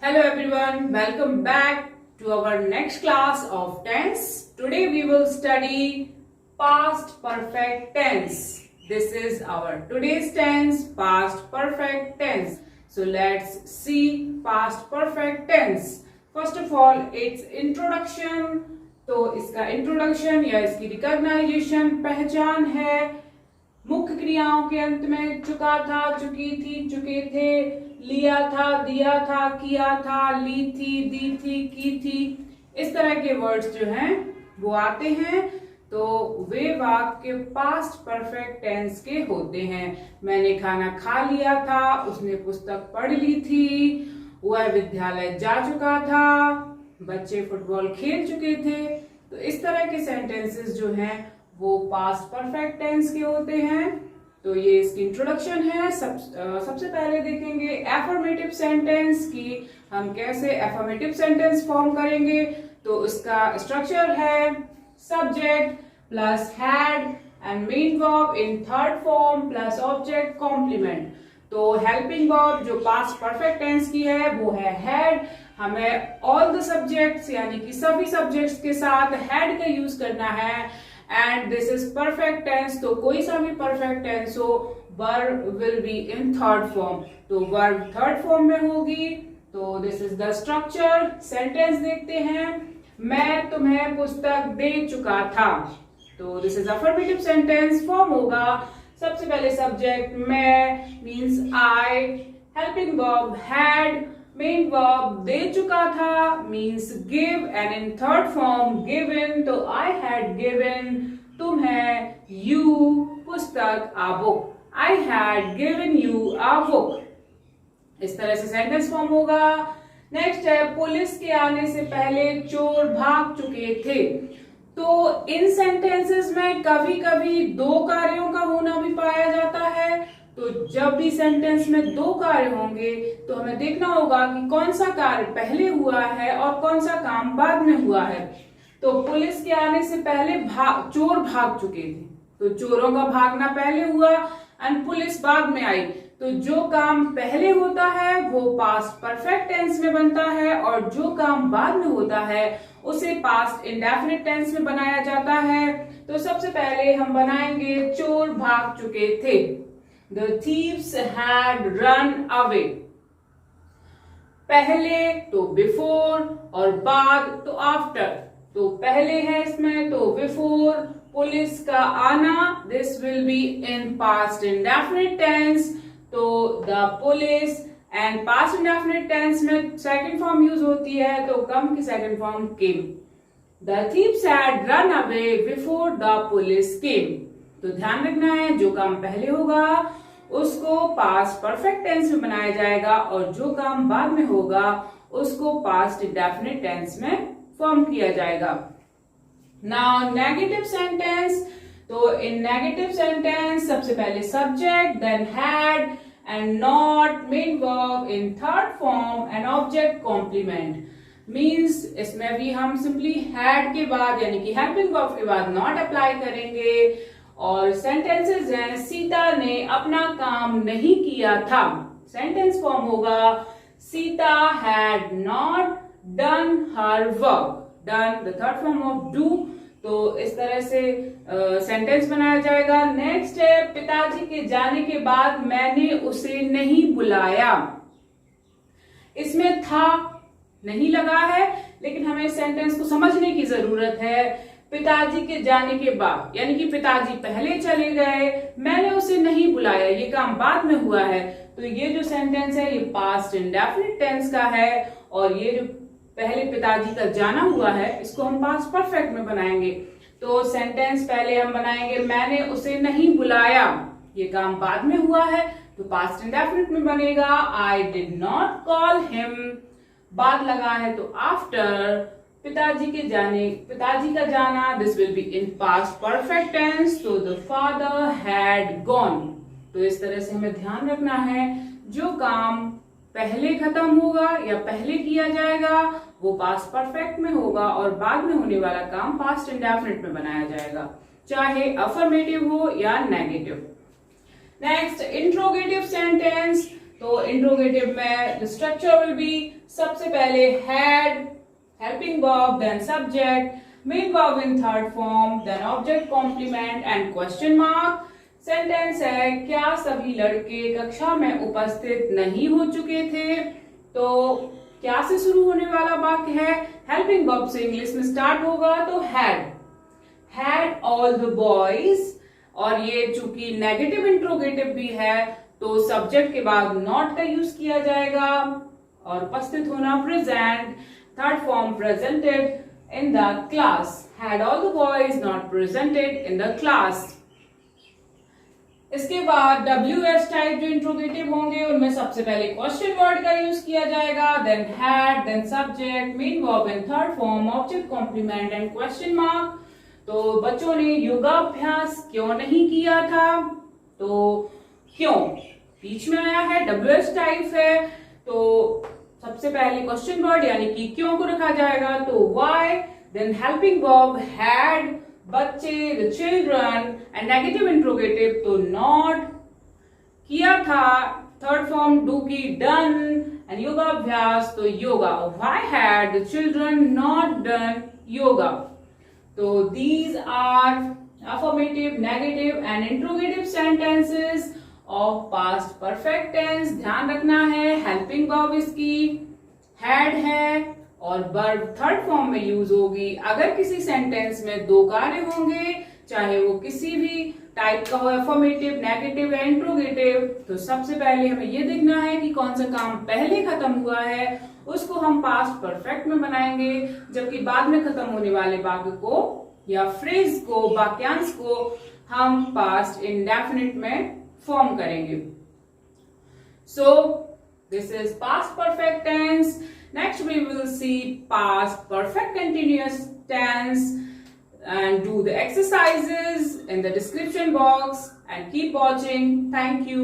Hello everyone, welcome back to our next class of tense. Today we will study past perfect tense. This is our today's tense, past perfect tense. So let's see past perfect tense. First of all, its introduction. तो इसका introduction या इसकी recognition पहचान है। मुख्य क्रियाओं के अंत में चुका था, चुकी थी, चुके थे, लिया था, दिया था, किया था, ली थी, दी थी, की थी, इस तरह के वर्ड्स जो हैं वो आते हैं। तो वे वाक्य पास्ट परफेक्ट टेंस के होते हैं। मैंने खाना खा लिया था, उसने पुस्तक पढ़ ली थी, वह विद्यालय जा चुका था, बच्चे फुटबॉल खेल चुके थे। तो इस तरह के सेंटेंसेस जो हैं वो पास्ट परफेक्ट टेंस के होते हैं। तो ये इसकी इंट्रोडक्शन है। सबसे पहले देखेंगे एफर्मेटिव सेंटेंस की हम कैसे एफर्मेटिव सेंटेंस फॉर्म करेंगे। तो उसका स्ट्रक्चर है subject plus had and main verb in third form plus object complement. तो हेल्पिंग वर्ब जो पास्ट परफेक्ट टेंस की है वो है हैड। हमें ऑल द सब्जेक्ट्स यानी कि सभी सब्जेक्ट्स के साथ हैड का यूज करना है। And this is perfect tense, तो कोई सा भी परफेक्ट टेंस हो verb will be in third form. तो वर्ब थर्ड फॉर्म में होगी। तो this is the structure. Sentence देखते हैं। मैं तुम्हें पुस्तक दे चुका था। तो this is affirmative sentence form होगा। सबसे पहले सब्जेक्ट मैं means I, helping verb had, main verb दे चुका था means give and in third form given. तो आई हैड गिवन तुम्हें, यू पुस्तक a book, I had given you a book. इस तरह से सेंटेंस फॉर्म होगा। नेक्स्ट है पुलिस के आने से पहले चोर भाग चुके थे। तो इन सेंटेंसेस में कभी कभी दो कार्यों का होना भी पाया जाता है। तो जब भी सेंटेंस में दो कार्य होंगे तो हमें देखना होगा कि कौन सा कार्य पहले हुआ है और कौन सा काम बाद में हुआ है। तो पुलिस के आने से पहले चोर भाग चुके थे, तो चोरों का भागना पहले हुआ एंड पुलिस बाद में आई। तो जो काम पहले होता है वो पास्ट परफेक्ट टेंस में बनता है और जो काम बाद में होता है उसे पास्ट इंडेफिनिट टेंस में बनाया जाता है। तो सबसे पहले हम बनाएंगे चोर भाग चुके थे। The thieves had run away। पहले तो before और बाद तो after। तो पहले है इसमें तो before, पुलिस का आना this will be in past indefinite tense। तो the police and past indefinite tense में second form यूज होती है, तो come की second form came। The thieves had run away before the police came। तो ध्यान रखना है जो काम पहले होगा उसको पास्ट परफेक्ट टेंस में बनाया जाएगा और जो काम बाद में होगा उसको पास्ट इंडेफिनिट टेंस में फॉर्म किया जाएगा। Now negative sentence. तो इन नेगेटिव सेंटेंस सबसे पहले subject then had and not, main verb in third form and object complement. Means इसमें भी हम सिंपली हैड के बाद यानी कि हेल्पिंग वर्ब के बाद नॉट अप्लाई करेंगे। और सेंटेंसेस हैं सीता ने अपना काम नहीं किया था। सेंटेंस फॉर्म होगा Sita had not done her work. Done the third form of do. तो इस तरह से सेंटेंस बनाया जाएगा। नेक्स्ट है पिताजी के जाने के बाद मैंने उसे नहीं बुलाया। इसमें था नहीं लगा है लेकिन हमें सेंटेंस को समझने की जरूरत है। पिताजी के जाने के बाद यानी कि पिताजी पहले चले गए, मैंने उसे नहीं बुलाया, ये काम बाद में हुआ है। तो ये जो सेंटेंस है ये पास्ट इंडेफिनिट टेंस का है और ये जो पहले पिताजी का जाना हुआ है इसको हम पास्ट परफेक्ट में बनाएंगे। तो सेंटेंस पहले हम बनाएंगे मैंने उसे नहीं बुलाया, ये काम बाद में हुआ है तो पास्ट इंडेफिनिट में बनेगा। I did not call him, बाद लगा है तो आफ्टर। पिताजी का जाना this will be in past perfect tense. तो द फादर हैड गॉन। तो इस तरह से हमें ध्यान रखना है जो काम पहले खत्म होगा या पहले किया जाएगा वो पास्ट परफेक्ट में होगा और बाद में होने वाला काम पास्ट इंडेफिनिट में बनाया जाएगा, चाहे अफर्मेटिव हो या नेगेटिव। Next interrogative sentence. तो इंट्रोगेटिव में द स्ट्रक्चर विल बी सबसे पहले had, helping verb, then subject, main verb in third form, then object complement and question mark. Sentence है, क्या सभी लड़के कक्षा में उपस्थित नहीं हो चुके थे? तो क्या से शुरू होने वाला वाक्य है, हेल्पिंग वर्ब से इंग्लिश में स्टार्ट होगा तो had all the boys, और ये चूंकि नेगेटिव इंट्रोगेटिव भी है तो सब्जेक्ट के बाद नॉट का यूज किया जाएगा और उपस्थित होना present, third form presented in the class, had all the boys not presented in the class. इसके बाद WS टाइप जो इंट्रोगेटिव होंगे उनमें सबसे पहले क्वेश्चन वर्ड का यूज किया जाएगा, then had, then subject, main verb in third form, object complement and question mark. तो बच्चों ने योगाभ्यास क्यों नहीं किया था? तो क्यों बीच में आया है, WS टाइप है, तो सबसे पहले क्वेश्चन वर्ड यानी कि क्यों को रखा जाएगा तो why, then helping verb had, बच्चे the children, and negative interrogative तो नॉट, किया था थर्ड फॉर्म डू की डन, एंड योगाभ्यास तो yoga, why had the children not done yoga. तो these are affirmative, negative and interrogative sentences of past perfect tense. ध्यान रखना है हेल्पिंग वर्ब इसकी हैड है और वर्ब थर्ड फॉर्म में यूज होगी. अगर किसी सेंटेंस में दो कार्य होंगे, चाहे वो किसी भी टाइप का हो, अफर्मेटिव, नेगेटिव या इंट्रोगेटिव, तो सबसे पहले हमें ये देखना है कि कौन सा काम पहले खत्म हुआ है, उसको हम पास्ट परफेक्ट में बनाएंगे, जबकि बाद में खत्म होने वाले वाक्य को या फ्रेज को, वाक्यांश को हम पास्ट इंडेफिनिट में फॉर्म करेंगे. So this is past perfect tense. Next we will see past perfect continuous tense and do the exercises in the description box and keep watching. Thank you.